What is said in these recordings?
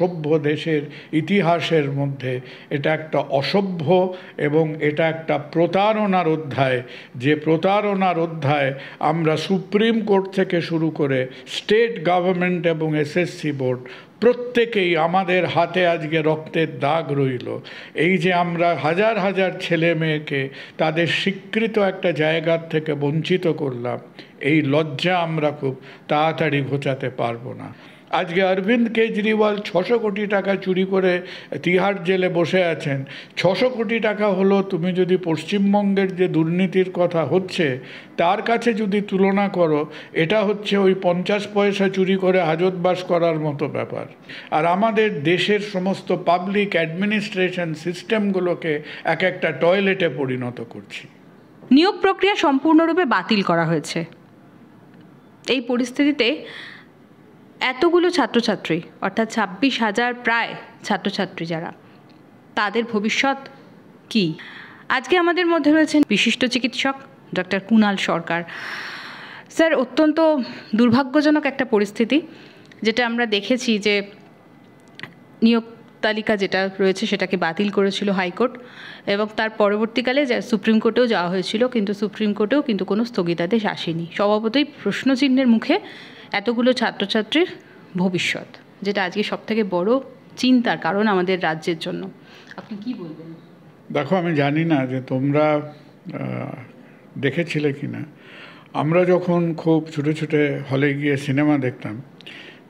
সভ্য দেশের ইতিহাসের মধ্যে এটা একটা অসভ্য এবং এটা একটা প্রতারণার অধ্যায়, যে প্রতারণার অধ্যায় আমরা সুপ্রিম কোর্ট থেকে শুরু করে স্টেট গভর্নমেন্ট এবং এসএসসি বোর্ড প্রত্যেকেই আমাদের হাতে আজকে রক্তের দাগ রইল। এই যে আমরা হাজার হাজার ছেলে মেয়েকে তাদের স্বীকৃত একটা জায়গার থেকে বঞ্চিত করলাম, এই লজ্জা আমরা খুব তাড়াতাড়ি ঘোচাতে পারবো না। আজকে অরবিন্দ কেজরিওয়াল 600 কোটি টাকা চুরি করে তিহাড় জেলে বসে আছেন। 600 কোটি টাকা হলো, তুমি যদি পশ্চিমবঙ্গের যে দুর্নীতির কথা হচ্ছে তার কাছে যদি তুলনা করো, এটা হচ্ছে ওই 50 পয়সা চুরি করে হাজতবাস করার মতো ব্যাপার। আর আমাদের দেশের সমস্ত পাবলিক অ্যাডমিনিস্ট্রেশন সিস্টেমগুলোকে এক একটা টয়লেটে পরিণত করছি। নিয়োগ প্রক্রিয়া সম্পূর্ণরূপে বাতিল করা হয়েছে। এই পরিস্থিতিতে এতগুলো ছাত্রছাত্রী, অর্থাৎ 26,000 প্রায় ছাত্রছাত্রী যারা, তাদের ভবিষ্যৎ কি? আজকে আমাদের মধ্যে রয়েছেন বিশিষ্ট চিকিৎসক ডক্টর কুণাল সরকার। স্যার, অত্যন্ত দুর্ভাগ্যজনক একটা পরিস্থিতি, যেটা আমরা দেখেছি যে নিয়োগ তালিকা যেটা রয়েছে সেটাকে বাতিল করেছিল হাইকোর্ট, এবং তার পরবর্তীকালে সুপ্রিম কোর্টেও যাওয়া হয়েছিল, কিন্তু সুপ্রিম কোর্টেও কিন্তু কোনো স্থগিতাদেশ আসেনি। স্বভাবতই প্রশ্নচিহ্নের মুখে এতগুলো ছাত্রছাত্রীর ভবিষ্যৎ, যেটা আজকে সবথেকে বড় চিন্তার কারণ আমাদের রাজ্যের জন্য। আপনি কি বলবেন? দেখো, আমি জানি না যে তোমরা দেখেছিলে কি না। আমরা যখন খুব ছোটো ছোটো হলে গিয়ে সিনেমা দেখতাম,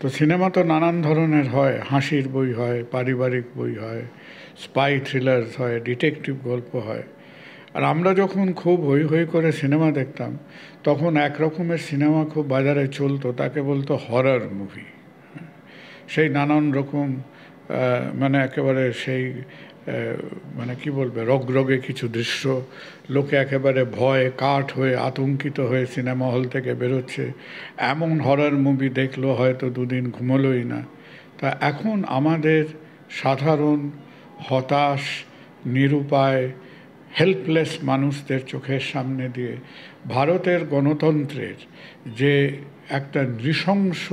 তো সিনেমা তো নানান ধরনের হয়। হাসির বই হয়, পারিবারিক বই হয়, স্পাই থ্রিলার্স হয়, ডিটেকটিভ গল্প হয়। আর আমরা যখন খুব হই হই করে সিনেমা দেখতাম, তখন এক রকমের সিনেমা খুব বাজারে চলতো, তাকে বলতো হরর মুভি। সেই নানান রকম মানে একেবারে সেই মানে কি বলবে, রগরগে কিছু দৃশ্য, লোকে একেবারে ভয় কাঠ হয়ে আতঙ্কিত হয়ে সিনেমা হল থেকে বেরোচ্ছে, এমন হরর মুভি দেখলো হয়তো দুদিন ঘুমোলোই না। তা এখন আমাদের সাধারণ হতাশ, নিরুপায়, হেল্পলেস মানুষদের চোখের সামনে দিয়ে ভারতের গণতন্ত্রের যে একটা নৃশংস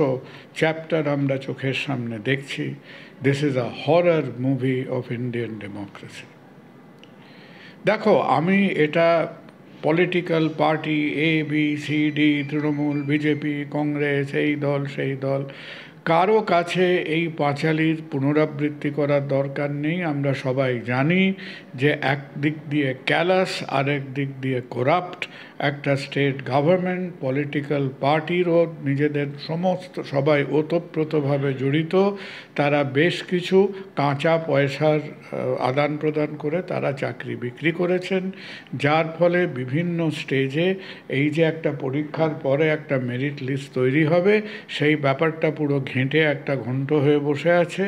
চ্যাপ্টার আমরা চোখের সামনে দেখছি, this is a horror movie of Indian democracy. দেখো, আমি এটা political party ABCD, Trinamool, BJP, Congress, এই দল সেই দল, কারো কাছে এই পাঁচালীর পুনরাবৃত্তি করার দরকার নেই। আমরা সবাই জানি যে এক দিক দিয়ে ক্যালাস, আরেক দিক দিয়ে করাপ্ট একটা স্টেট গভর্নমেন্ট, পলিটিক্যাল পার্টিরও নিজেদের সমস্ত সবাই ওতপ্রোতভাবে জড়িত। তারা বেশ কিছু কাঁচা পয়সার আদান প্রদান করে তারা চাকরি বিক্রি করেছেন, যার ফলে বিভিন্ন স্টেজে এই যে একটা পরীক্ষার পরে একটা মেরিট লিস্ট তৈরি হবে, সেই ব্যাপারটা পুরো ঘেঁটে একটা ঘন্ট হয়ে বসে আছে।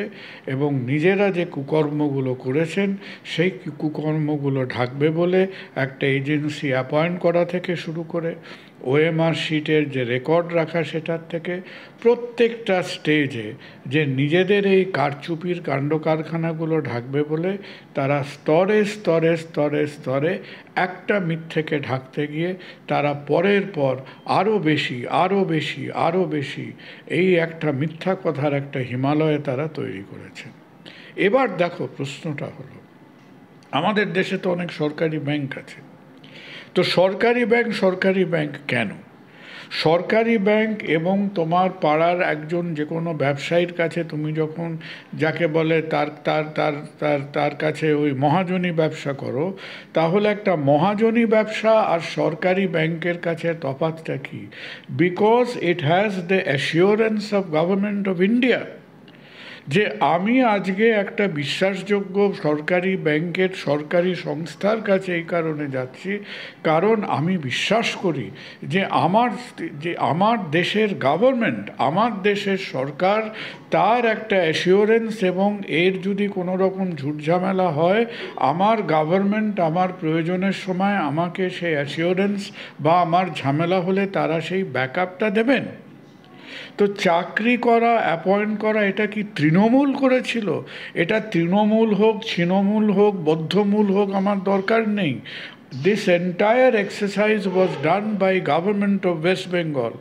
এবং নিজেরা যে কুকর্মগুলো করেছেন সেই কুকর্মগুলো ঢাকবে বলে একটা এজেন্সি অ্যাপয়েন্ট করা থেকে শুরু করে OMR শিটের যে রেকর্ড রাখা, সেটার থেকে প্রত্যেকটা স্টেজে যে নিজেদের এই কারচুপির কাণ্ড কারখানাগুলো ঢাকবে বলে তারা স্তরে স্তরে স্তরে স্তরে একটা মিথ্যেকে ঢাকতে গিয়ে তারা পরের পর আরও বেশি আরও বেশি আরও বেশি এই একটা মিথ্যা কথার একটা হিমালয় তারা তৈরি করেছেন। এবার দেখো, প্রশ্নটা হলো, আমাদের দেশে তো অনেক সরকারি ব্যাংক আছে। তো সরকারি ব্যাংক কেন? সরকারি ব্যাংক এবং তোমার পাড়ার একজন যে কোনো ব্যবসায়ীর কাছে তুমি যখন যাকে বলে তার তার তার তার তার কাছে ওই মহাজনী ব্যবসা করো, তাহলে একটা মহাজনী ব্যবসা আর সরকারি ব্যাংকের কাছে তফাৎটা কি? Because it has the assurance of government of India, যে আমি আজকে একটা বিশ্বাসযোগ্য সরকারি ব্যাংকের সরকারি সংস্থার কাছে এই কারণে যাচ্ছি, কারণ আমি বিশ্বাস করি যে আমার দেশের গভর্নমেন্ট, আমার দেশের সরকার, তার একটা অ্যাসিওরেন্স, এবং এর যদি কোনো রকম ঝুটঝামেলা হয়, আমার গভর্নমেন্ট আমার প্রয়োজনের সময় আমাকে সেই অ্যাসিওরেন্স বা আমার ঝামেলা হলে তারা সেই ব্যাকআপটা দেবেন। তো চাকরি করা, অ্যাপয়েন্ট করা, এটা কি তৃণমূল করেছিল? এটা তৃণমূল হোক, ছিন্নমূল হোক, বদ্ধমূল হোক, আমার দরকার নেই। this entire exercise was done by government of West Bengal.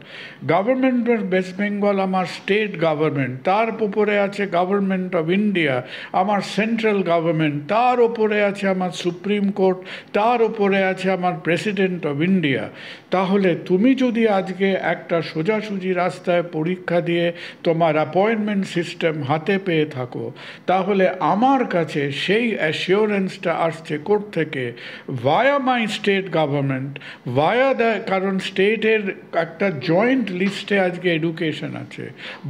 Government of West Bengal আমার স্টেট গভর্নমেন্ট, তার উপরে আছে গভর্নমেন্ট অফ ইন্ডিয়া আমার সেন্ট্রাল গভর্নমেন্ট, তার উপরে আছে আমার সুপ্রিম কোর্ট, তার উপরে আছে আমার প্রেসিডেন্ট অফ ইন্ডিয়া। তাহলে তুমি যদি আজকে একটা সোজাসুজি রাস্তায় পরীক্ষা দিয়ে তোমার অ্যাপয়েন্টমেন্ট সিস্টেম হাতে পেয়ে থাকো, তাহলে আমার কাছে সেই অ্যাসিওরেন্সটা আসছে কোর্ট থেকে via my state government, via the, কারণ স্টেটের একটা জয়েন্ট লিস্টে আজকে এডুকেশন আছে,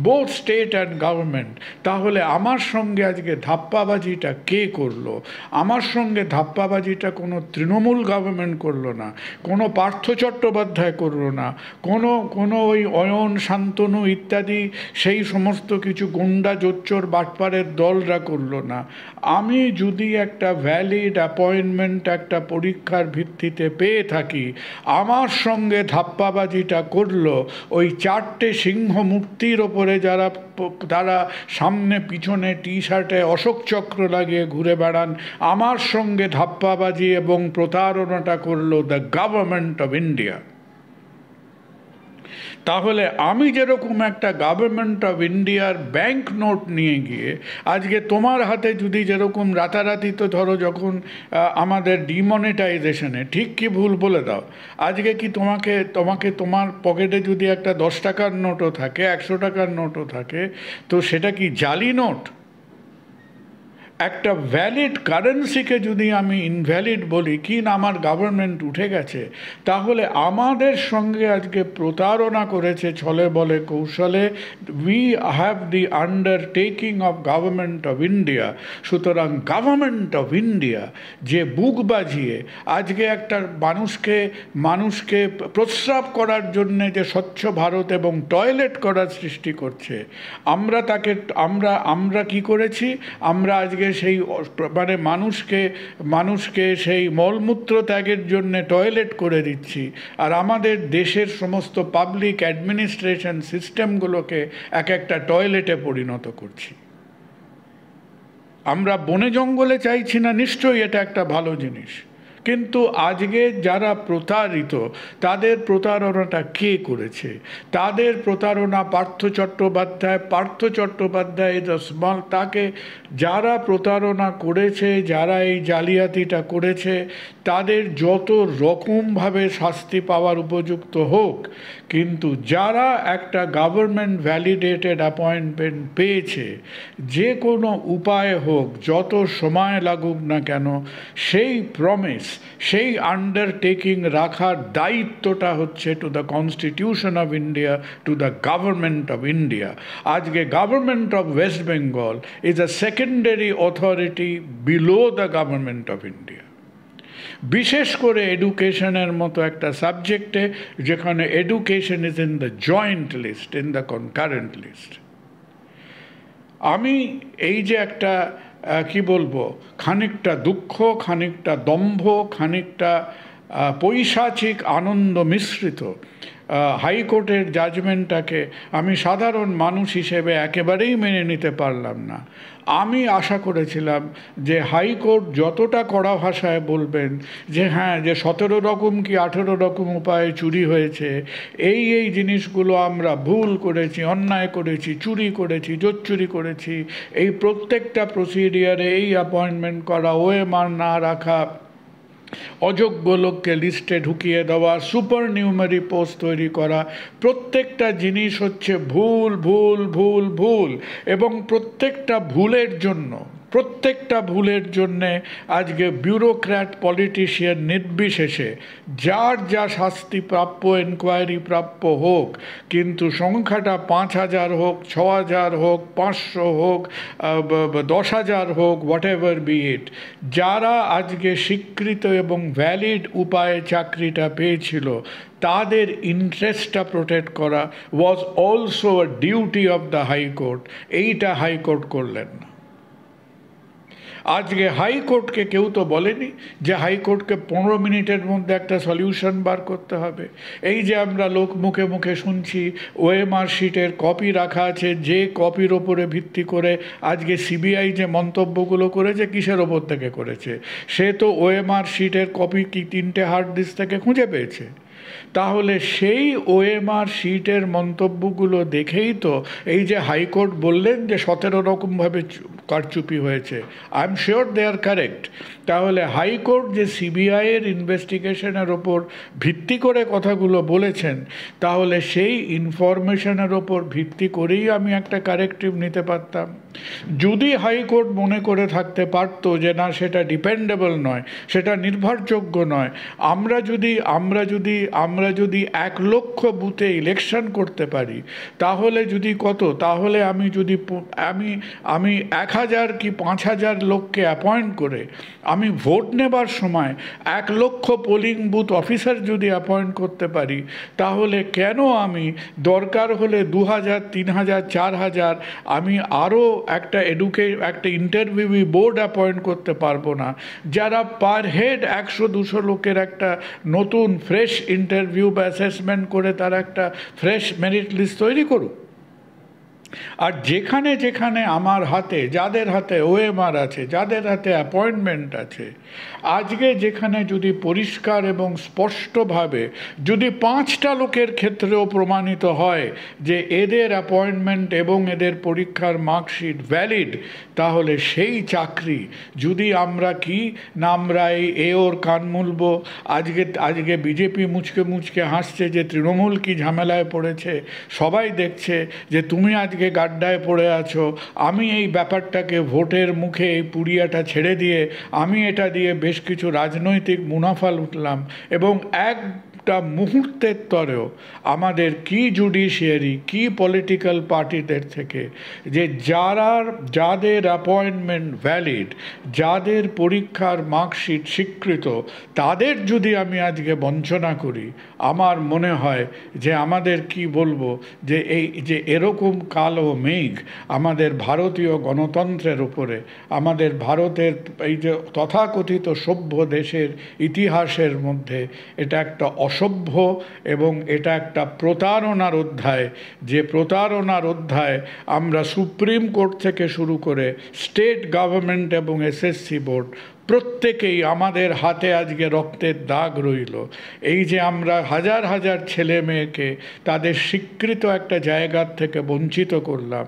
বোথ স্টেট অ্যান্ড গভর্নমেন্ট। তাহলে আমার সঙ্গে আজকে ধাপ্পাবাজিটা কে করলো? আমার সঙ্গে ধাপ্পাবাজিটা কোনো তৃণমূল গভর্নমেন্ট করলো না, কোনো পার্থ চট্টোপাধ্যায় করলো না, কোনো ওই অয়ন শান্তনু ইত্যাদি সেই সমস্ত কিছু গুন্ডা জোচ্চোর বাটপারের দলরা করলো না। আমি যদি একটা ভ্যালিড অ্যাপয়েন্টমেন্ট একটা পরীক্ষার ভিত্তিতে পেয়ে থাকি, আমার সঙ্গে ধাপ্পাবাজিটা করলো ওই চারটে সিংহ মূর্তির ওপরে যারা সামনে পিছনে টি শার্টে অশোক চক্র লাগিয়ে ঘুরে বেড়ান, আমার সঙ্গে ধাপ্পাবাজি এবং প্রতারণাটা করলো দ্য গভর্নমেন্ট অফ ইন্ডিয়া। তাহলে আমি যেরকম একটা গভর্নমেন্ট অফ ইন্ডিয়ার ব্যাংক নোট নিয়ে গিয়ে আজকে তোমার হাতে যদি যেরকম রাতারাতি, তো ধরো যখন আমাদের ডিমনিটাইজেশনে, ঠিক কি ভুল বলে দাও, আজকে কি তোমাকে তোমার পকেটে যদি একটা 10 টাকার নোটও থাকে, 100 টাকার নোটও থাকে, তো সেটা কি জালি নোট? একটা ভ্যালিড কারেন্সিকে যদি আমি ইনভ্যালিড বলি, কি না আমার গভর্নমেন্ট উঠে গেছে, তাহলে আমাদের সঙ্গে আজকে প্রতারণা করেছে ছলে বলে কৌশলে। We have the undertaking of government of India. সুতরাং গভর্নমেন্ট অফ ইন্ডিয়া যে বুক বাজিয়ে আজকে একটা মানুষকে প্রস্রাব করার জন্যে যে স্বচ্ছ ভারত এবং টয়লেট করার সৃষ্টি করছে, আমরা কি করেছি? আমরা আজকে সেই মানে মানুষকে সেই মলমূত্র ত্যাগের জন্য টয়লেট করে দিচ্ছি, আর আমাদের দেশের সমস্ত পাবলিক অ্যাডমিনিস্ট্রেশন সিস্টেমগুলোকে এক একটা টয়লেটে পরিণত করছি। আমরা বনে জঙ্গলে চাইছি না, নিশ্চয়ই এটা একটা ভালো জিনিস, কিন্তু আজকে যারা প্রতারিত তাদের প্রতারণাটা কে করেছে? তাদের প্রতারণা পার্থ চট্টোপাধ্যায় তাকে যারা প্রতারণা করেছে, যারা এই জালিয়াতিটা করেছে, তাদের যত রকমভাবে শাস্তি পাওয়ার উপযুক্ত হোক, কিন্তু যারা একটা গভর্নমেন্ট ভ্যালিডেটেড অ্যাপয়েন্টমেন্ট পেয়েছে, যে কোনো উপায়ে হোক, যত সময় লাগুক না কেন, সেই প্রমিস, সেই আন্ডারটেকিং রাখার দায়িত্বটা হচ্ছে to the constitution of India, to the government of India. আজকে government of West Bengal is a secondary authority below the government of India, বিশেষ করে এডুকেশনের মতো একটা সাবজেক্টে, যেখানে education is in the joint list, in the concurrent list. আমি এই যে একটা কি বলবো, খানিকটা দুঃখ, খানিকটা দম্ভ, খানিকটা পৈশাচিক আনন্দ মিশ্রিত হাইকোর্টের জাজমেন্টটাকে আমি সাধারণ মানুষ হিসেবে একেবারেই মেনে নিতে পারলাম না। আমি আশা করেছিলাম যে হাইকোর্ট যতটা কড়া ভাষায় বলবেন যে হ্যাঁ, যে 17 রকম কি 18 রকম উপায়ে চুরি হয়েছে, এই জিনিসগুলো আমরা ভুল করেছি, অন্যায় করেছি, চুরি করেছি, জোচ্চুরি করেছি, এই প্রত্যেকটা প্রসিডিয়ারে এই অ্যাপয়েন্টমেন্ট করা, ওএমআর না রাখা, অযোগ্য লোককে লিস্টে ঢুকিয়ে দেওয়া, সুপার নিউমারি পোস্ট তৈরি করা, প্রত্যেকটা জিনিস হচ্ছে ভুল ভুল ভুল ভুল, এবং প্রত্যেকটা ভুলের জন্যে আজকে ব্যুরোক্র্যাট পলিটিশিয়ান নির্বিশেষে যার যা শাস্তি প্রাপ্য, এনকোয়ারি প্রাপ্য হোক, কিন্তু সংখ্যাটা 5,000 হোক, 6,000 হোক, 500 হোক, 10,000 হোক, হোয়াট এভার বি ইট, যারা আজকে স্বীকৃত এবং ভ্যালিড উপায়ে চাকরিটা পেয়েছিল, তাদের ইন্টারেস্টটা প্রোটেক্ট করা was also a duty of the high court. এইটা হাইকোর্ট করলেন না। আজকে হাইকোর্টকে কেউ তো বলেনি যে হাইকোর্টকে 15 মিনিটের মধ্যে একটা সলিউশন বার করতে হবে। এই যে আমরা লোক মুখে মুখে শুনছি ওএমআর শিটের কপি রাখা আছে, যে কপির ওপরে ভিত্তি করে আজকে সিবিআই যে মন্তব্যগুলো করেছে কিসের ওপর থেকে করেছে? সে তো ওএমআর শিটের কপি কি 3টে হার্ড ডিস্ক থেকে খুঁজে পেয়েছে। তাহলে সেই ওএমআর শিটের মন্তব্যগুলো দেখেই তো এই যে হাইকোর্ট বললেন যে 17 রকমভাবে কারচুপি হয়েছে, I am sure they are correct. তাহলে হাইকোর্ট যে সিবিআইয়ের ইনভেস্টিগেশনের ওপর ভিত্তি করে কথাগুলো বলেছেন, তাহলে সেই ইনফরমেশনের ওপর ভিত্তি করেই আমি একটা কারেক্টিভ নিতে পারতাম। যদি হাইকোর্ট মনে করে থাকতে পারত যে না সেটা ডিপেন্ডেবল নয়, সেটা নির্ভরযোগ্য নয়, আমরা যদি 1 লক্ষ বুথে ইলেকশন করতে পারি, তাহলে যদি কত, তাহলে আমি 1000 কি 5000 লোককে অ্যাপয়েন্ট করে আমি ভোট নেবার সময় 1 লক্ষ পোলিং বুথ অফিসার যদি অ্যাপয়েন্ট করতে পারি, তাহলে কেন আমি দরকার হলে 2000, 3000, 4000 আমি আরও একটা ইন্টারভিউ বোর্ড অ্যাপয়েন্ট করতে পারবো না, যারা পার হেড 100-200 লোকের একটা নতুন ফ্রেশ ইন্টারভিউ বা অ্যাসেসমেন্ট করে তারা একটা ফ্রেশ মেরিট লিস্ট তৈরি করুক। আর যেখানে যেখানে আমার হাতে, যাদের হাতে ওএমআর আছে, যাদের হাতে অ্যাপয়েন্টমেন্ট আছে, আজকে যেখানে যদি পরিষ্কার এবং স্পষ্টভাবে যদি 5টা লোকের ক্ষেত্রেও প্রমাণিত হয় যে এদের অ্যাপয়েন্টমেন্ট এবং এদের পরীক্ষার মার্কশিট ভ্যালিড, তাহলে সেই চাকরি যদি আমরা ওর কান মুলব। আজকে বিজেপি মুচকে হাসছে যে তৃণমূল কি ঝামেলায় পড়েছে, সবাই দেখছে যে তুমি আজকে গাড্ডায় পড়ে আছো, আমি এই ব্যাপারটাকে ভোটের মুখে এই পুড়িয়াটা ছেড়ে দিয়ে আমি এটা দিয়ে বেশ কিছু রাজনৈতিক মুনাফা লুটলাম, এবং একটা মুহূর্তের তরেও আমাদের কি জুডিশিয়ারি, কি পলিটিক্যাল পার্টিদের থেকে যে যাদের অ্যাপয়েন্টমেন্ট ভ্যালিড, যাদের পরীক্ষার মার্কশিট স্বীকৃত, তাদের যদি আমি আজকে বঞ্চনা করি, আমার মনে হয় যে আমাদের কি বলবো, যে এরকম কালো মেঘ আমাদের ভারতীয় গণতন্ত্রের উপরে, আমাদের ভারতের এই যে তথাকথিত সভ্য দেশের ইতিহাসের মধ্যে এটা একটা অসভ্য এবং এটা একটা প্রতারণার অধ্যায়। যে প্রতারণার অধ্যায় আমরা সুপ্রিম কোর্ট থেকে শুরু করে স্টেট গভর্নমেন্ট এবং এসএসসি বোর্ড প্রত্যেকেই আমাদের হাতে আজকে রক্তের দাগ রইল। এই যে আমরা হাজার হাজার ছেলে মেয়েকে তাদের স্বীকৃত একটা জায়গার থেকে বঞ্চিত করলাম,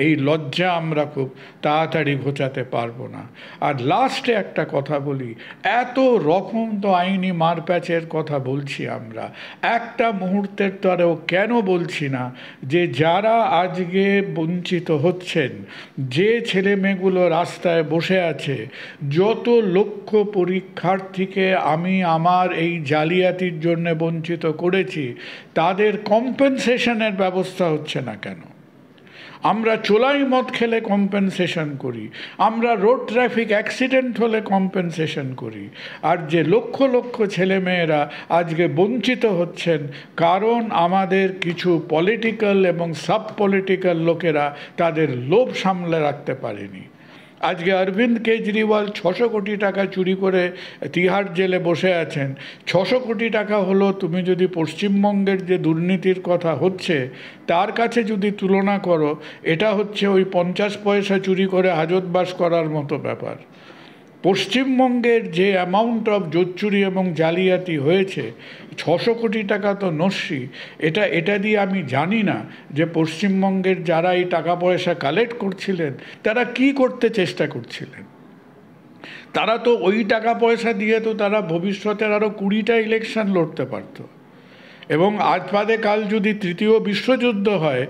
এই লজ্জা আমরা খুব তাড়াতাড়ি ঘোচাতে পারবো না। আর লাস্টে একটা কথা বলি, এত রকম তো আইনি মারপ্যাচের কথা বলছি আমরা, একটা মুহূর্তের তরেও কেন বলছি না যে যারা আজকে বঞ্চিত হচ্ছেন, যে ছেলে মেয়েগুলো রাস্তায় বসে আছে, যত লক্ষ পরীক্ষার্থীকে আমি আমার এই জালিয়াতির জন্য বঞ্চিত করেছি, তাদের কম্পেনসেশনের ব্যবস্থা হচ্ছে না কেন? আমরা চোলাই মদ খেলে কম্পেনসেশন করি, আমরা রোড ট্রাফিক অ্যাক্সিডেন্ট হলে কম্পেনসেশন করি, আর যে লক্ষ লক্ষ ছেলেমেয়েরা আজকে বঞ্চিত হচ্ছেন কারণ আমাদের কিছু পলিটিক্যাল এবং সাব পলিটিক্যাল লোকেরা তাদের লোভ সামলে রাখতে পারেনি। আজকে অরবিন্দ কেজরিওয়াল 600 কোটি টাকা চুরি করে তিহাড় জেলে বসে আছেন। 600 কোটি টাকা হলো, তুমি যদি পশ্চিমবঙ্গের যে দুর্নীতির কথা হচ্ছে তার কাছে যদি তুলনা করো, এটা হচ্ছে ওই 50 পয়সা চুরি করে হাজতবাস করার মতো ব্যাপার। পশ্চিমবঙ্গের যে অ্যামাউন্ট অফ জোচ্চুরি এবং জালিয়াতি হয়েছে, 600 কোটি টাকা তো নস্যি। এটা দিয়ে আমি জানি না যে পশ্চিমবঙ্গের যারা এই টাকা পয়সা কালেক্ট করছিলেন তারা কি করতে চেষ্টা করছিলেন। তারা তো ওই টাকা পয়সা দিয়ে তো তারা ভবিষ্যতের আরও 20টা ইলেকশন লড়তে পারত। এবং আজ বাদে কাল যদি 3য় বিশ্বযুদ্ধ হয়,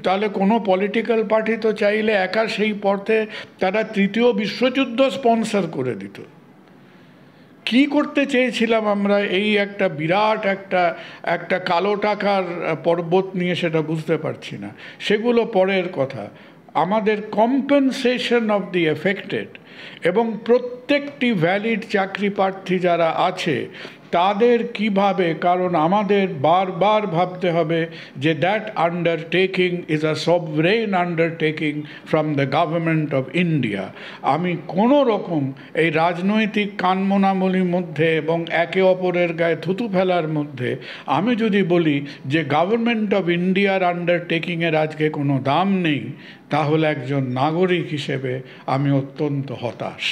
তাহলে কোনো পলিটিক্যাল পার্টি তো চাইলে একা সেই পথে তারা 3য় বিশ্বযুদ্ধ স্পন্সর করে দিত। কি করতে চেয়েছিলাম আমরা এই একটা বিরাট একটা কালো টাকার পর্বত নিয়ে, সেটা বুঝতে পারছি না। সেগুলো পরের কথা। আমাদের কম্পেনসেশন অফ দি এফেক্টেড এবং প্রত্যেকটি ভ্যালিড চাকরি প্রার্থী যারা আছে তাদের কিভাবে, কারণ আমাদের বারবার ভাবতে হবে যে that undertaking is a sovereign undertaking from the government of India. আমি কোনো রকম এই রাজনৈতিক কানমোনামলির মধ্যে এবং একে অপরের গায়ে থুতু ফেলার মধ্যে আমি যদি বলি যে গভর্নমেন্ট অফ ইন্ডিয়ার আন্ডারটেকিংয়ের আজকে কোনো দাম নেই, তাহলে একজন নাগরিক হিসেবে আমি অত্যন্ত হতাশ।